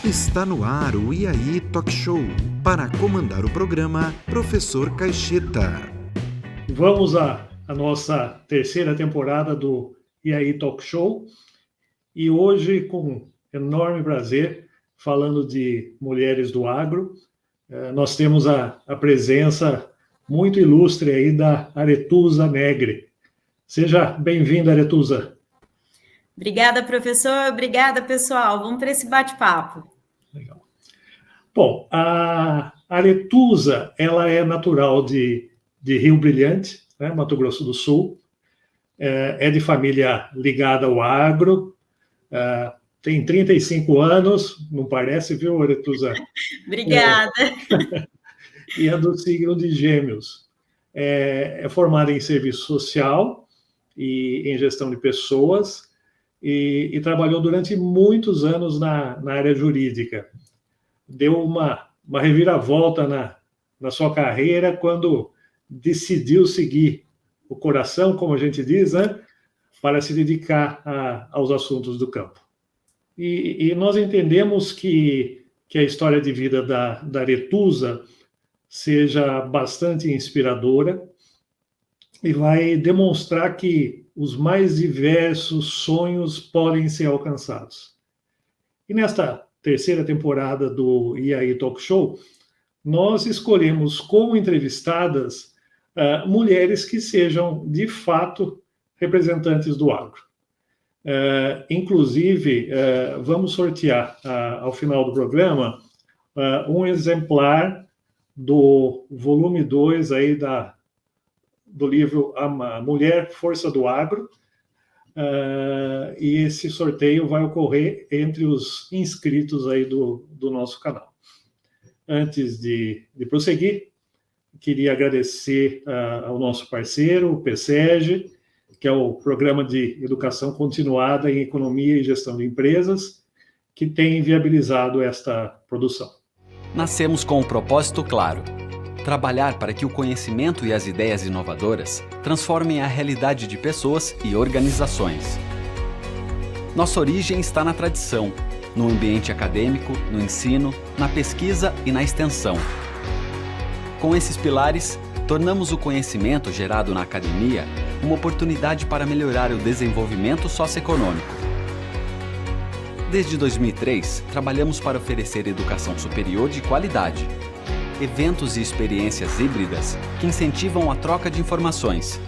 Está no ar o IAI Talk Show. Para comandar o programa, Professor Caixeta. Vamos à nossa terceira temporada do IAI Talk Show. E hoje, com enorme prazer, falando de mulheres do agro, nós temos a presença muito ilustre aí da Aretusa Negri. Seja bem-vinda, Aretusa. Obrigada, professor. Obrigada, pessoal. Vamos para esse bate-papo. Legal. Bom, a Aretusa, ela é natural de Rio Brilhante, né, Mato Grosso do Sul. É de família ligada ao agro. Tem 35 anos, não parece, viu, Aretusa? Obrigada. E é do signo de Gêmeos. É formada em serviço social e em gestão de pessoas e trabalhou durante muitos anos na área jurídica. Deu uma reviravolta na sua carreira quando decidiu seguir o coração, como a gente diz, né, para se dedicar aos assuntos do campo. E nós entendemos que a história de vida da Aretusa seja bastante inspiradora e vai demonstrar que os mais diversos sonhos podem ser alcançados. E nesta terceira temporada do IAI Talk Show, nós escolhemos como entrevistadas mulheres que sejam, de fato, representantes do agro. Inclusive, vamos sortear, ao final do programa, um exemplar do volume 2 aí do livro A Mulher Força do Agro, e esse sorteio vai ocorrer entre os inscritos aí do nosso canal. Antes de prosseguir, queria agradecer ao nosso parceiro, o PSEG, que é o Programa de Educação Continuada em Economia e Gestão de Empresas, que tem viabilizado esta produção. Nascemos com um propósito claro: trabalhar para que o conhecimento e as ideias inovadoras transformem a realidade de pessoas e organizações. Nossa origem está na tradição, no ambiente acadêmico, no ensino, na pesquisa e na extensão. Com esses pilares, tornamos o conhecimento gerado na academia uma oportunidade para melhorar o desenvolvimento socioeconômico. Desde 2003, trabalhamos para oferecer educação superior de qualidade, eventos e experiências híbridas que incentivam a troca de informações,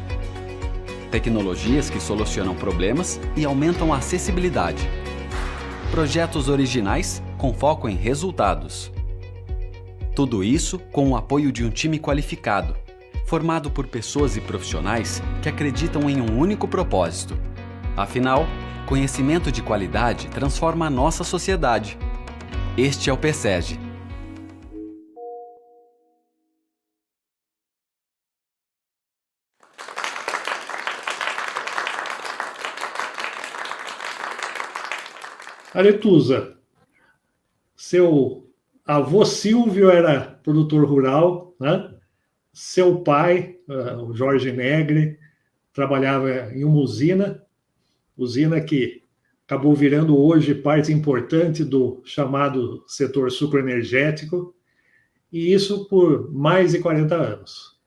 tecnologias que solucionam problemas e aumentam a acessibilidade, projetos originais com foco em resultados. Tudo isso com o apoio de um time qualificado, formado por pessoas e profissionais que acreditam em um único propósito. Afinal, conhecimento de qualidade transforma a nossa sociedade. Este é o PSEG. Aretusa, seu avô Silvio era produtor rural, né? Seu pai, o Jorge Negri, trabalhava em uma usina que acabou virando hoje parte importante do chamado setor sucroenergético, e isso por mais de 40 anos.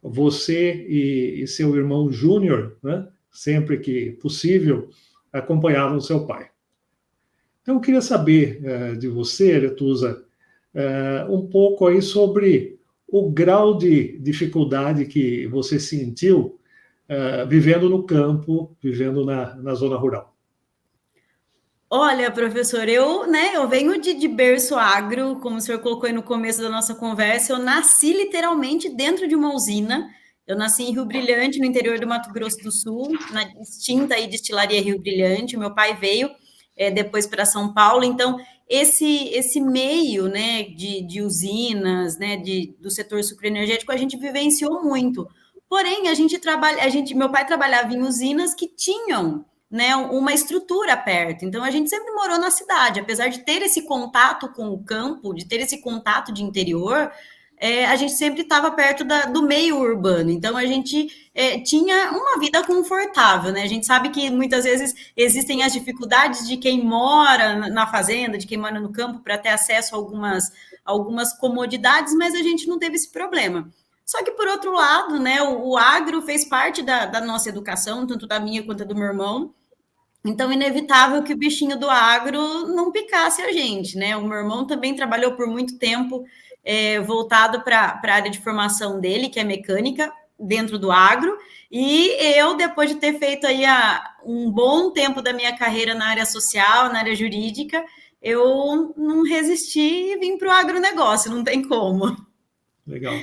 Você e seu irmão Júnior, né, sempre que possível, acompanhavam seu pai. Então, eu queria saber de você, Aretusa, um pouco aí sobre o grau de dificuldade que você sentiu vivendo no campo, vivendo na zona rural. Olha, professor, eu venho de berço agro, como o senhor colocou aí no começo da nossa conversa. Eu nasci literalmente dentro de uma usina. Eu nasci em Rio Brilhante, no interior do Mato Grosso do Sul, na extinta aí destilaria Rio Brilhante. Meu pai veio depois para São Paulo. Então, esse meio, né, de usinas, né, do setor sucroenergético, a gente vivenciou muito. Porém, meu pai trabalhava em usinas que tinham, né, uma estrutura perto. Então, a gente sempre morou na cidade, apesar de ter esse contato com o campo, de ter esse contato de interior. a gente sempre estava perto do meio urbano, então a gente tinha uma vida confortável, né? A gente sabe que muitas vezes existem as dificuldades de quem mora na fazenda, de quem mora no campo, para ter acesso a algumas comodidades, mas a gente não teve esse problema. Só que, por outro lado, né, o agro fez parte da nossa educação, tanto da minha quanto da do meu irmão. Então, inevitável que o bichinho do agro não picasse a gente, né? O meu irmão também trabalhou por muito tempo voltado para a área de formação dele, que é mecânica, dentro do agro, e eu, depois de ter feito aí um bom tempo da minha carreira na área social, na área jurídica, eu não resisti e vim para o agronegócio, não tem como. Legal.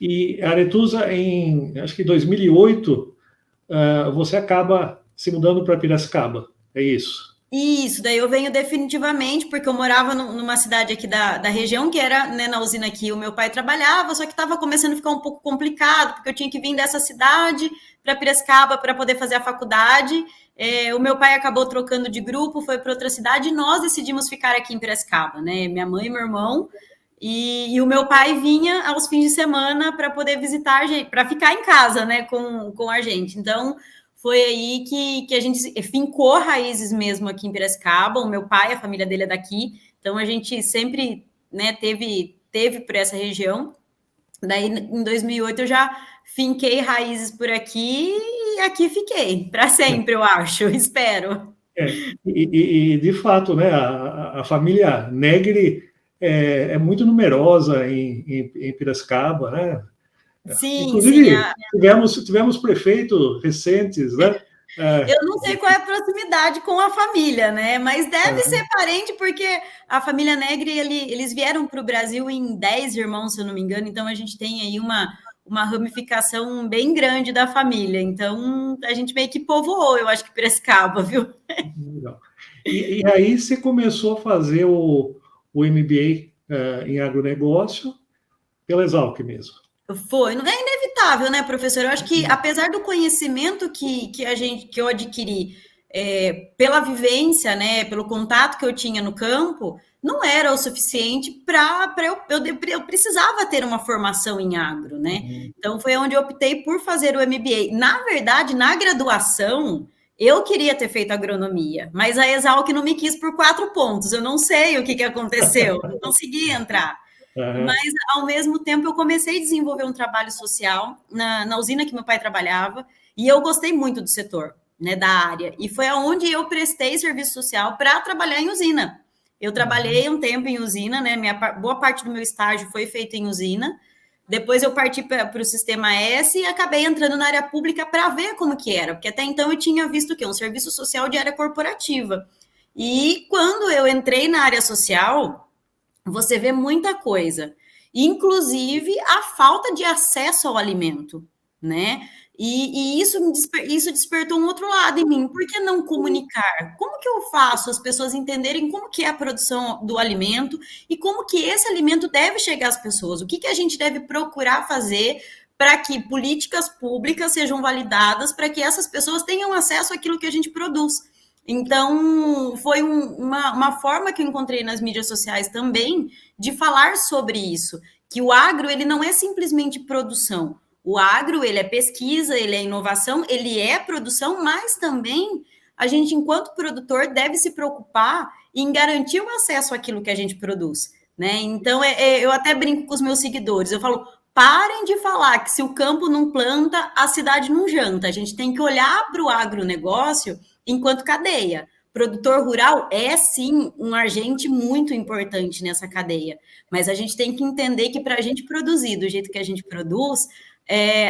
E, Aretusa, acho que em 2008, você acaba se mudando para Piracicaba, é isso? Isso, daí eu venho definitivamente, porque eu morava numa cidade aqui da região, que era, né, na usina que o meu pai trabalhava, só que estava começando a ficar um pouco complicado, porque eu tinha que vir dessa cidade para Piracicaba para poder fazer a faculdade. O meu pai acabou trocando de grupo, foi para outra cidade, e nós decidimos ficar aqui em Piracicaba, né? Minha mãe e meu irmão. E o meu pai vinha aos fins de semana para poder visitar a gente, para ficar em casa, né, com a gente. Então, foi aí que a gente fincou raízes mesmo aqui em Piracicaba. O meu pai, a família dele é daqui, então a gente sempre, né, teve por essa região. Daí, em 2008, eu já finquei raízes por aqui e aqui fiquei, para sempre, eu acho, espero. E de fato, né, a família Negri é muito numerosa em Piracicaba, né? Sim, inclusive, sim. Tivemos prefeitos recentes, né? Eu não sei qual é a proximidade com a família, né? Mas deve ser parente, porque a família Negri, eles vieram para o Brasil em 10 irmãos, se eu não me engano, então a gente tem aí uma ramificação bem grande da família. Então, a gente meio que povoou, eu acho que Piracicaba, viu? Legal. E aí você começou a fazer o MBA em agronegócio pela Exalc mesmo. Foi, não é inevitável, né, professor? Eu acho que, apesar do conhecimento que eu adquiri pela vivência, né, pelo contato que eu tinha no campo, não era o suficiente para eu precisava ter uma formação em agro, né? Então foi onde eu optei por fazer o MBA. Na verdade, na graduação, eu queria ter feito agronomia, mas a Exalc não me quis por 4 pontos. Eu não sei o que aconteceu, não consegui entrar. Mas, ao mesmo tempo, eu comecei a desenvolver um trabalho social na usina que meu pai trabalhava, e eu gostei muito do setor, né, da área. E foi onde eu prestei serviço social para trabalhar em usina. Eu trabalhei um tempo em usina, né, boa parte do meu estágio foi feito em usina. Depois eu parti para o Sistema S e acabei entrando na área pública para ver como que era, porque até então eu tinha visto o quê? Um serviço social de área corporativa. E quando eu entrei na área social, você vê muita coisa, inclusive a falta de acesso ao alimento, né? E isso despertou um outro lado em mim. Por que não comunicar? Como que eu faço as pessoas entenderem como que é a produção do alimento e como que esse alimento deve chegar às pessoas? O que a gente deve procurar fazer para que políticas públicas sejam validadas para que essas pessoas tenham acesso àquilo que a gente produz? Então, foi uma forma que eu encontrei nas mídias sociais também de falar sobre isso, que o agro, ele não é simplesmente produção. O agro, ele é pesquisa, ele é inovação, ele é produção, mas também a gente, enquanto produtor, deve se preocupar em garantir o acesso àquilo que a gente produz, né? Então, eu até brinco com os meus seguidores, eu falo, parem de falar que se o campo não planta, a cidade não janta. A gente tem que olhar para o agronegócio enquanto cadeia. Produtor rural é, sim, um agente muito importante nessa cadeia, mas a gente tem que entender que para a gente produzir do jeito que a gente produz,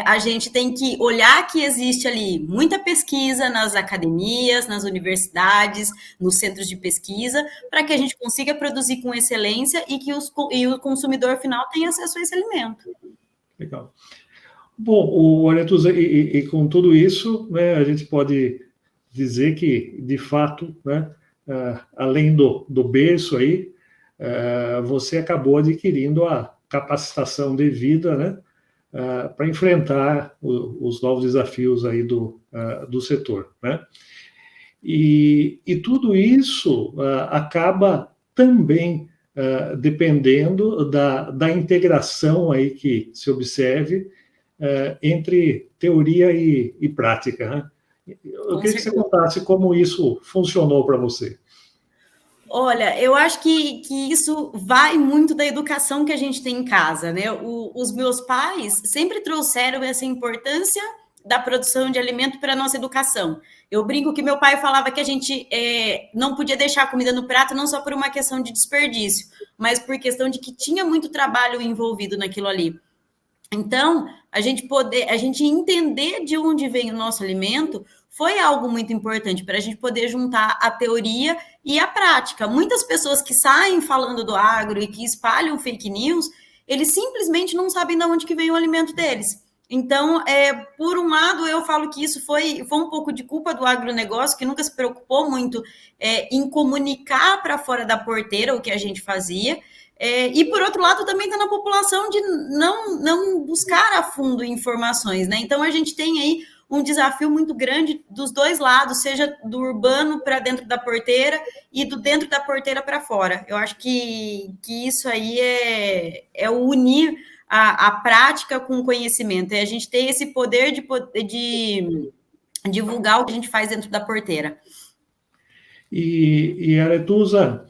a gente tem que olhar que existe ali muita pesquisa nas academias, nas universidades, nos centros de pesquisa, para que a gente consiga produzir com excelência e que o consumidor final tenha acesso a esse alimento. Legal. Bom, Aretusa, e com tudo isso, né, a gente pode dizer que, de fato, né, além do berço aí, você acabou adquirindo a capacitação devida, né, para enfrentar os novos desafios aí do setor, né? E tudo isso acaba também dependendo da integração aí que se observe entre teoria e prática, né? Eu queria que você contasse como isso funcionou para você. Olha, eu acho que isso vai muito da educação que a gente tem em casa, né? Os meus pais sempre trouxeram essa importância da produção de alimento para a nossa educação. Eu brinco que meu pai falava que a gente não podia deixar a comida no prato não só por uma questão de desperdício, mas por questão de que tinha muito trabalho envolvido naquilo ali. Então, a gente entender de onde vem o nosso alimento foi algo muito importante para a gente poder juntar a teoria e a prática. Muitas pessoas que saem falando do agro e que espalham fake news, eles simplesmente não sabem de onde que vem o alimento deles. Então, por um lado, eu falo que isso foi um pouco de culpa do agronegócio, que nunca se preocupou muito em comunicar para fora da porteira o que a gente fazia. E, por outro lado, também está na população de não buscar a fundo informações, né? Então, a gente tem aí um desafio muito grande dos dois lados, seja do urbano para dentro da porteira e do dentro da porteira para fora. Eu acho que isso aí é unir a prática com o conhecimento. É a gente ter esse poder de divulgar o que a gente faz dentro da porteira. E Aretusa,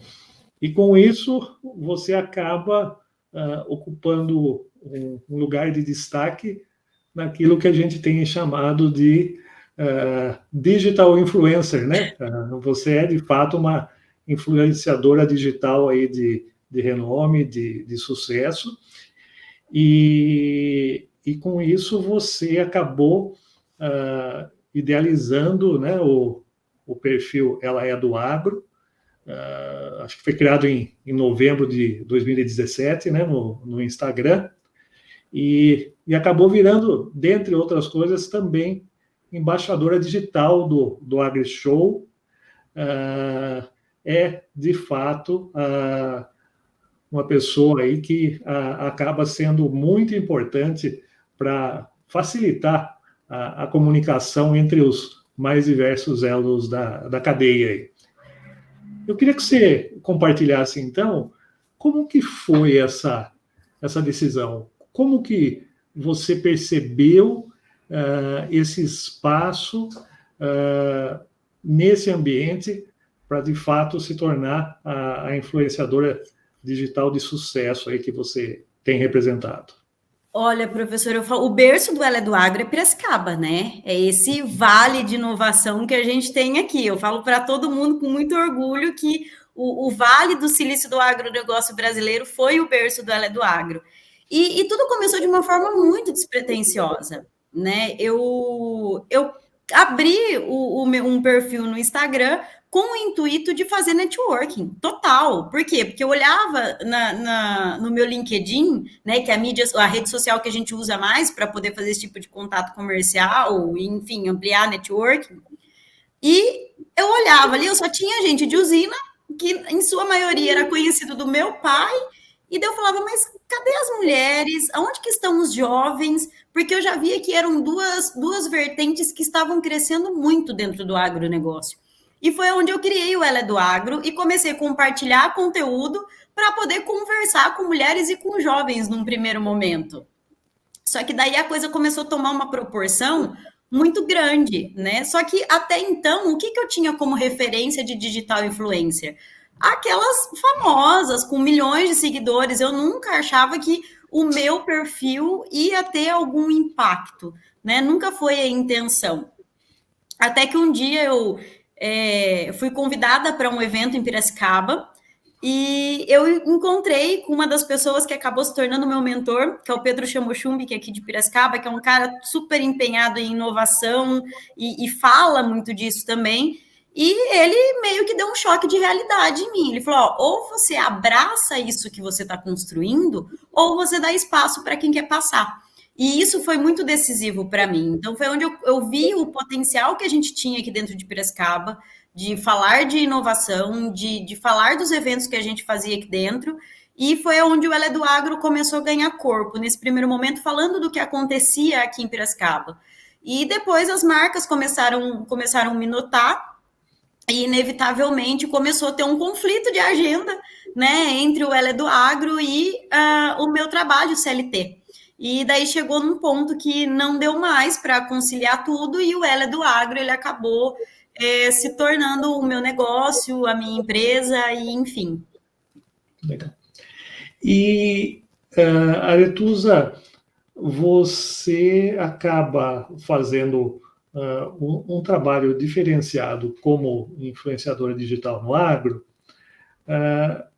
e com isso você acaba ocupando um lugar de destaque naquilo que a gente tem chamado de digital influencer, né? Você é, de fato, uma influenciadora digital aí de renome, de sucesso, e com isso você acabou idealizando, né, o perfil Ela é do Agro. Acho que foi criado em novembro de 2017, né, no Instagram, e acabou virando, dentre outras coisas, também embaixadora digital do AgriShow. De fato, uma pessoa aí que acaba sendo muito importante para facilitar a comunicação entre os mais diversos elos da cadeia aí. Eu queria que você compartilhasse, então, como que foi essa decisão? Como que você percebeu esse espaço nesse ambiente para, de fato, se tornar a influenciadora digital de sucesso aí que você tem representado? Olha, professor, o berço do Ela é do Agro é Piracicaba, né? É esse vale de inovação que a gente tem aqui. Eu falo para todo mundo com muito orgulho que o vale do silício do agronegócio brasileiro foi o berço do Ela é do Agro. E tudo começou de uma forma muito despretensiosa, né? Eu abri um perfil no Instagram com o intuito de fazer networking total. Por quê? Porque eu olhava no meu LinkedIn, né, que é a rede social que a gente usa mais para poder fazer esse tipo de contato comercial, enfim, ampliar networking. E eu olhava ali, eu só tinha gente de usina, que em sua maioria era conhecido do meu pai, e daí eu falava, mas cadê as mulheres? Aonde que estão os jovens? Porque eu já via que eram duas vertentes que estavam crescendo muito dentro do agronegócio. E foi onde eu criei o Ela é do Agro e comecei a compartilhar conteúdo para poder conversar com mulheres e com jovens num primeiro momento. Só que daí a coisa começou a tomar uma proporção muito grande, né? Só que até então, o que eu tinha como referência de digital influencer? Aquelas famosas, com milhões de seguidores. Eu nunca achava que o meu perfil ia ter algum impacto, né? Nunca foi a intenção. Até que um dia eu fui convidada para um evento em Piracicaba e eu encontrei com uma das pessoas que acabou se tornando meu mentor, que é o Pedro Chamochumbi, que é aqui de Piracicaba, que é um cara super empenhado em inovação e fala muito disso também. E ele meio que deu um choque de realidade em mim. Ele falou, ou você abraça isso que você está construindo, ou você dá espaço para quem quer passar. E isso foi muito decisivo para mim. Então, foi onde eu vi o potencial que a gente tinha aqui dentro de Piracicaba, de falar de inovação, de falar dos eventos que a gente fazia aqui dentro, e foi onde o Ela é do Agro começou a ganhar corpo, nesse primeiro momento, falando do que acontecia aqui em Piracicaba. E depois as marcas começaram a me notar, e inevitavelmente começou a ter um conflito de agenda, né, entre o Ela é do Agro e o meu trabalho CLT. E daí chegou num ponto que não deu mais para conciliar tudo, e o Ela é do Agro, ele acabou se tornando o meu negócio, a minha empresa, e enfim. Legal. E, Aretusa, você acaba fazendo um trabalho diferenciado como influenciadora digital no agro,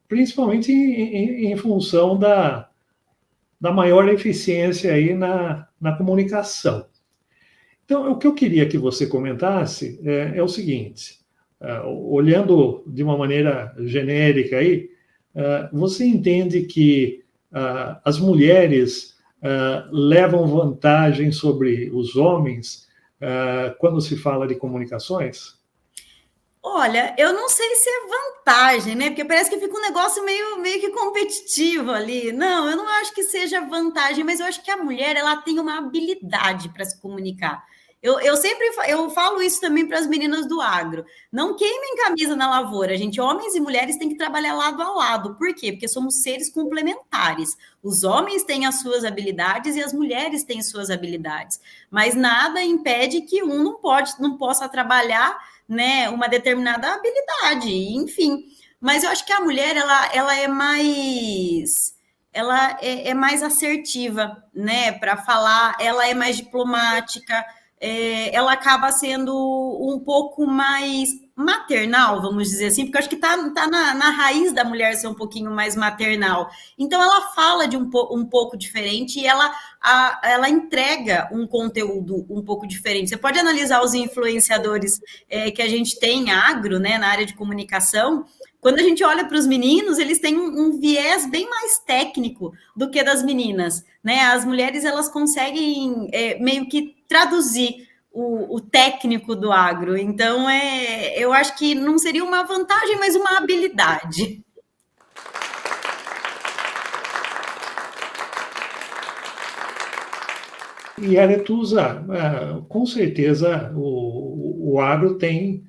principalmente em função da maior eficiência aí na comunicação. Então, o que eu queria que você comentasse é o seguinte, olhando de uma maneira genérica aí, você entende que as mulheres levam vantagem sobre os homens quando se fala de comunicações? Olha, eu não sei se é vantagem, né? Porque parece que fica um negócio meio que competitivo ali. Não, eu não acho que seja vantagem, mas eu acho que a mulher ela tem uma habilidade para se comunicar. Eu sempre falo isso também para as meninas do agro. Não queimem camisa na lavoura, gente. Homens e mulheres têm que trabalhar lado a lado. Por quê? Porque somos seres complementares. Os homens têm as suas habilidades e as mulheres têm suas habilidades. Mas nada impede que um não possa trabalhar, né, uma determinada habilidade, enfim. Mas eu acho que a mulher ela é mais assertiva, né, para falar, ela é mais diplomática, ela acaba sendo um pouco mais maternal, vamos dizer assim, porque eu acho que tá na raiz da mulher ser um pouquinho mais maternal. Então ela fala de um pouco diferente e ela entrega um conteúdo um pouco diferente. Você pode analisar os influenciadores que a gente tem em agro, né, na área de comunicação. Quando a gente olha para os meninos, eles têm um viés bem mais técnico do que das meninas, né? As mulheres elas conseguem meio que traduzir o técnico do agro. Então, eu acho que não seria uma vantagem, mas uma habilidade. E, Aretusa, com certeza o agro tem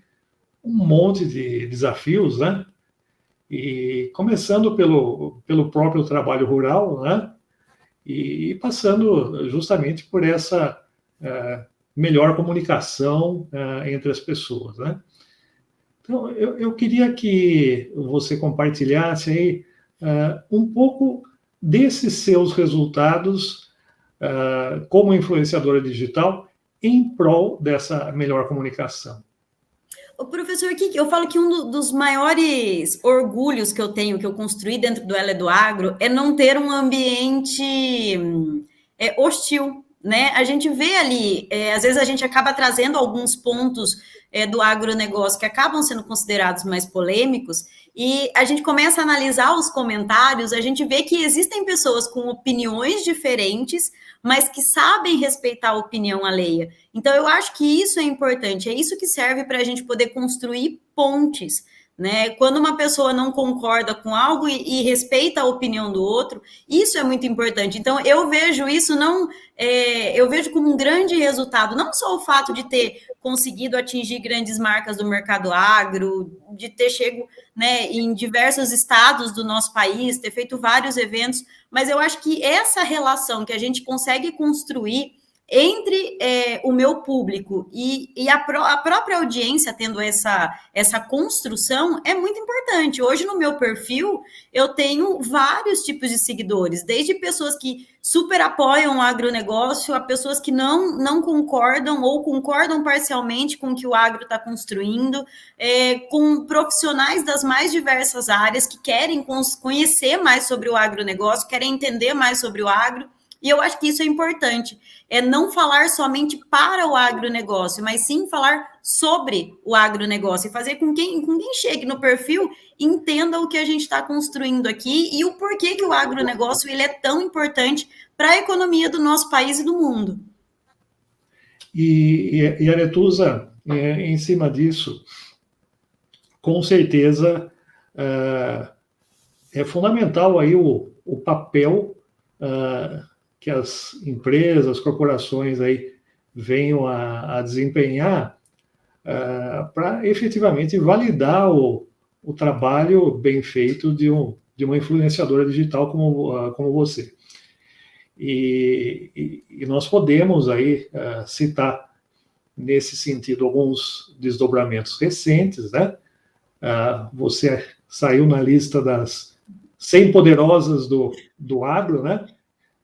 um monte de desafios, né? E começando pelo próprio trabalho rural, né? E passando justamente por essa melhor comunicação entre as pessoas, né? Então, eu queria que você compartilhasse aí um pouco desses seus resultados como influenciadora digital em prol dessa melhor comunicação. O professor, eu falo que um dos maiores orgulhos que eu tenho, que eu construí dentro do Ela é do Agro, é não ter um ambiente hostil, né? A gente vê ali, às vezes a gente acaba trazendo alguns pontos do agronegócio que acabam sendo considerados mais polêmicos, e a gente começa a analisar os comentários, a gente vê que existem pessoas com opiniões diferentes, mas que sabem respeitar a opinião alheia. Então, eu acho que isso é importante, é isso que serve para a gente poder construir pontes, né? Quando uma pessoa não concorda com algo e respeita a opinião do outro, isso é muito importante. Então, eu vejo isso eu vejo como um grande resultado, não só o fato de ter conseguido atingir grandes marcas do mercado agro, de ter chego, né, em diversos estados do nosso país, ter feito vários eventos, mas eu acho que essa relação que a gente consegue construir entre o meu público e a própria audiência tendo essa construção é muito importante. Hoje, no meu perfil, eu tenho vários tipos de seguidores, desde pessoas que super apoiam o agronegócio, a pessoas que não concordam ou concordam parcialmente com o que o agro está construindo, com profissionais das mais diversas áreas que querem conhecer mais sobre o agronegócio, querem entender mais sobre o agro. E eu acho que isso é importante, é não falar somente para o agronegócio, mas sim falar sobre o agronegócio e fazer com que quem chegue no perfil entenda o que a gente está construindo aqui e o porquê que o agronegócio ele é tão importante para a economia do nosso país e do mundo. E Aretusa, em cima disso, com certeza é fundamental aí o papel que as empresas, corporações aí venham a desempenhar para efetivamente validar o trabalho bem feito de uma influenciadora digital como você. E nós podemos aí citar, nesse sentido, alguns desdobramentos recentes, né? Você saiu na lista das 100 poderosas do agro, né?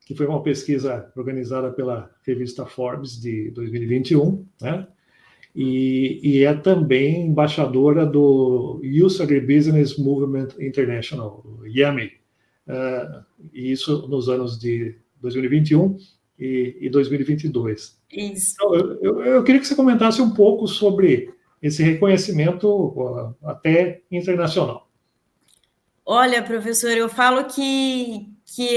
Que foi uma pesquisa organizada pela revista Forbes de 2021, né? E é também embaixadora do Youth Agribusiness Movement International, YAMI, e isso nos anos de 2021 e 2022. Isso. Então, eu queria que você comentasse um pouco sobre esse reconhecimento até internacional. Olha, professor, eu falo que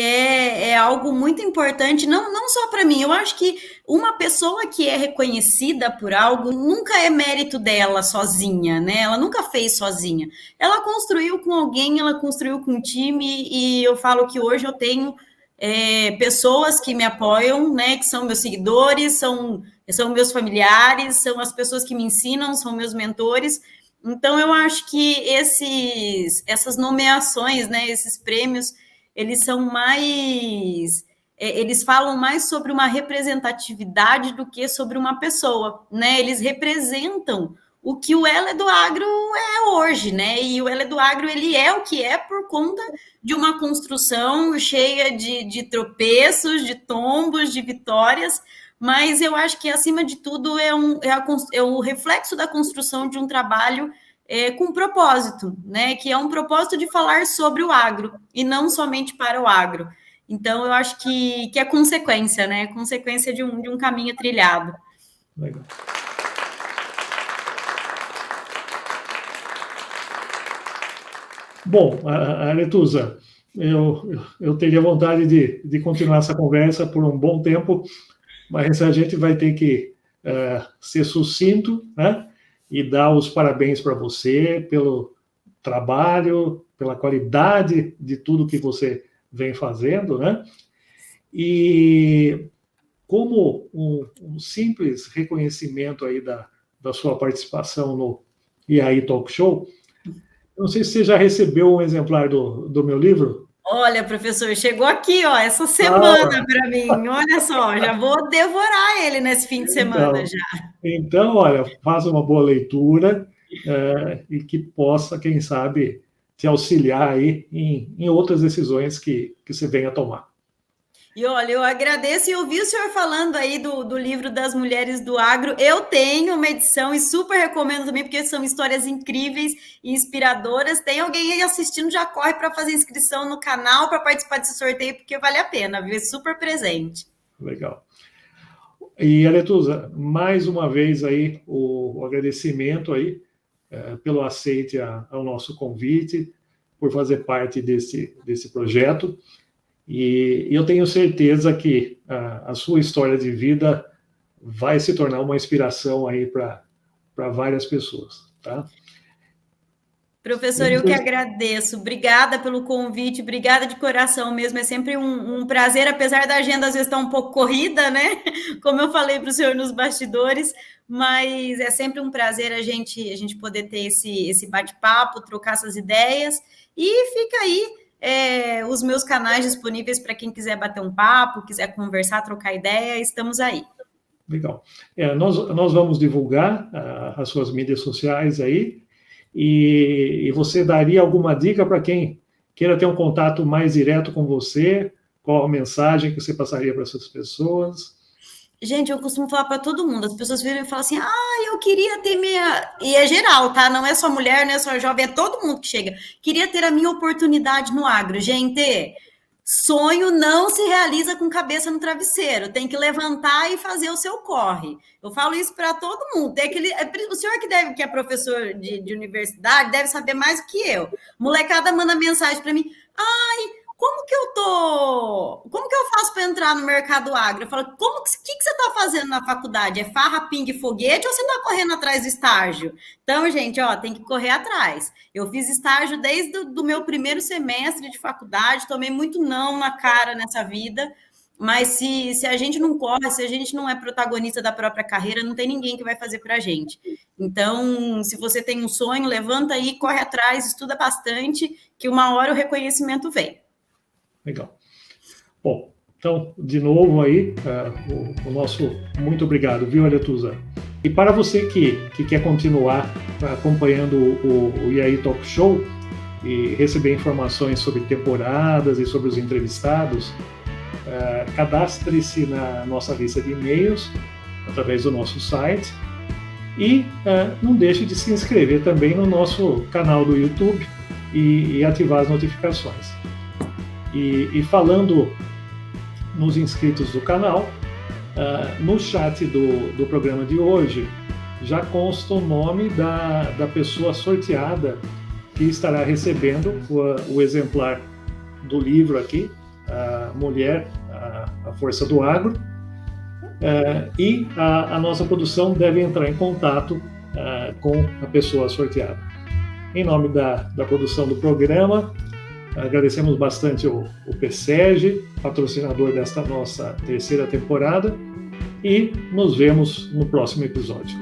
é algo muito importante, não só para mim. Eu acho que uma pessoa que é reconhecida por algo nunca é mérito dela sozinha, né? Ela nunca fez sozinha. Ela construiu com alguém, ela construiu com um time, e eu falo que hoje eu tenho pessoas que me apoiam, né? Que são meus seguidores, são meus familiares, são as pessoas que me ensinam, são meus mentores. Então, eu acho que essas nomeações, né, esses prêmios, eles são mais... eles falam mais sobre uma representatividade do que sobre uma pessoa, né? Eles representam o que o Ela é do Agro é hoje, né? E o Ela é do Agro, ele é o que é por conta de uma construção cheia de tropeços, de tombos, de vitórias, mas eu acho que, acima de tudo, é o reflexo da construção de um trabalho com propósito, né? Que é um propósito de falar sobre o agro, e não somente para o agro. Então, eu acho que é consequência, né? Consequência de um caminho trilhado. Legal. Bom, Aretusa, eu teria vontade de continuar essa conversa por um bom tempo, mas a gente vai ter que ser sucinto, né? E dar os parabéns para você pelo trabalho, pela qualidade de tudo que você vem fazendo, né? E como um simples reconhecimento aí da sua participação no E aí Talk Show, não sei se você já recebeu um exemplar do meu livro. Olha, professor, chegou aqui, ó, essa semana para mim. Olha só, já vou devorar ele nesse fim de semana já. Então, olha, faça uma boa leitura e que possa, quem sabe, te auxiliar aí em outras decisões que você venha a tomar. E olha, eu agradeço e ouvi o senhor falando aí do livro das Mulheres do Agro. Eu tenho uma edição e super recomendo também, porque são histórias incríveis e inspiradoras. Tem alguém aí assistindo, já corre para fazer inscrição no canal para participar desse sorteio, porque vale a pena, viu? É super presente. Legal. E, Aretusa, mais uma vez aí o agradecimento aí pelo aceite ao nosso convite, por fazer parte desse projeto. E eu tenho certeza que a sua história de vida vai se tornar uma inspiração aí para várias pessoas, tá? Professor, eu que agradeço. Obrigada pelo convite, obrigada de coração mesmo. É sempre um prazer, apesar da agenda às vezes estar um pouco corrida, né? Como eu falei para o senhor nos bastidores, mas é sempre um prazer a gente poder ter esse bate-papo, trocar essas ideias. E fica aí os meus canais disponíveis para quem quiser bater um papo, quiser conversar, trocar ideia, estamos aí. Legal. Nós vamos divulgar as suas mídias sociais aí, e você daria alguma dica para quem queira ter um contato mais direto com você? Qual a mensagem que você passaria para essas pessoas? Gente, eu costumo falar para todo mundo, as pessoas viram e falam assim, eu queria ter minha... E é geral, tá? Não é só mulher, não é só jovem, é todo mundo que chega. Queria ter a minha oportunidade no agro. Gente, sonho não se realiza com cabeça no travesseiro. Tem que levantar e fazer o seu corre. Eu falo isso para todo mundo. O senhor que é professor de universidade deve saber mais do que eu. Molecada manda mensagem para mim, como que eu faço para entrar no mercado agro? Eu falo, o que você está fazendo na faculdade? É farra, pingue, foguete ou você está correndo atrás do estágio? Então, gente, tem que correr atrás. Eu fiz estágio desde o meu primeiro semestre de faculdade, tomei muito não na cara nessa vida, mas se a gente não corre, se a gente não é protagonista da própria carreira, não tem ninguém que vai fazer para a gente. Então, se você tem um sonho, levanta aí, corre atrás, estuda bastante, que uma hora o reconhecimento vem. Legal. Bom, então, de novo aí, o nosso muito obrigado, viu, Aretusa? E para você que quer continuar acompanhando o IAI Talk Show e receber informações sobre temporadas e sobre os entrevistados, cadastre-se na nossa lista de e-mails através do nosso site e não deixe de se inscrever também no nosso canal do YouTube e ativar as notificações. E falando nos inscritos do canal, no chat do programa de hoje já consta o nome da pessoa sorteada que estará recebendo o exemplar do livro aqui, a Mulher, a Força do Agro, e a nossa produção deve entrar em contato com a pessoa sorteada. Em nome da produção do programa, agradecemos bastante o PSEG, patrocinador desta nossa terceira temporada, e nos vemos no próximo episódio.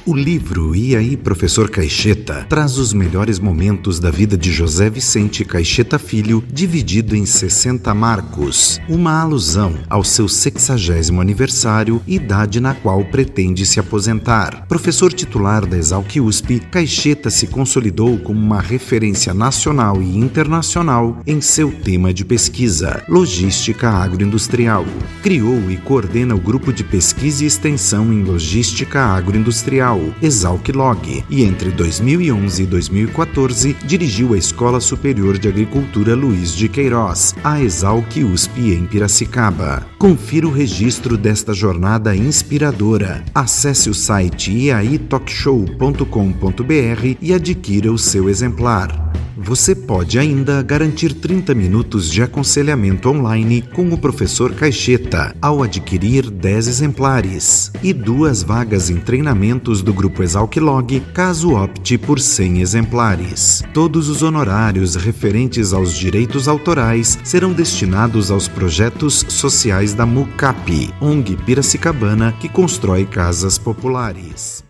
O livro E aí, Professor Caixeta traz os melhores momentos da vida de José Vicente Caixeta Filho, dividido em 60 marcos, uma alusão ao seu 60º aniversário, idade na qual pretende se aposentar. Professor titular da Exalc-USP, Caixeta se consolidou como uma referência nacional e internacional em seu tema de pesquisa, logística agroindustrial. Criou e coordena o grupo de pesquisa e extensão em logística agroindustrial, Exalc-Log, e entre 2011 e 2014 dirigiu a Escola Superior de Agricultura Luiz de Queiroz, a Exalc-USP em Piracicaba. Confira o registro desta jornada inspiradora. Acesse o site iaitalkshow.com.br e adquira o seu exemplar. Você pode ainda garantir 30 minutos de aconselhamento online com o professor Caixeta ao adquirir 10 exemplares e 2 vagas em treinamentos do Grupo Exalc-Log, caso opte por 100 exemplares. Todos os honorários referentes aos direitos autorais serão destinados aos projetos sociais da MUCAP, ONG piracicabana que constrói casas populares.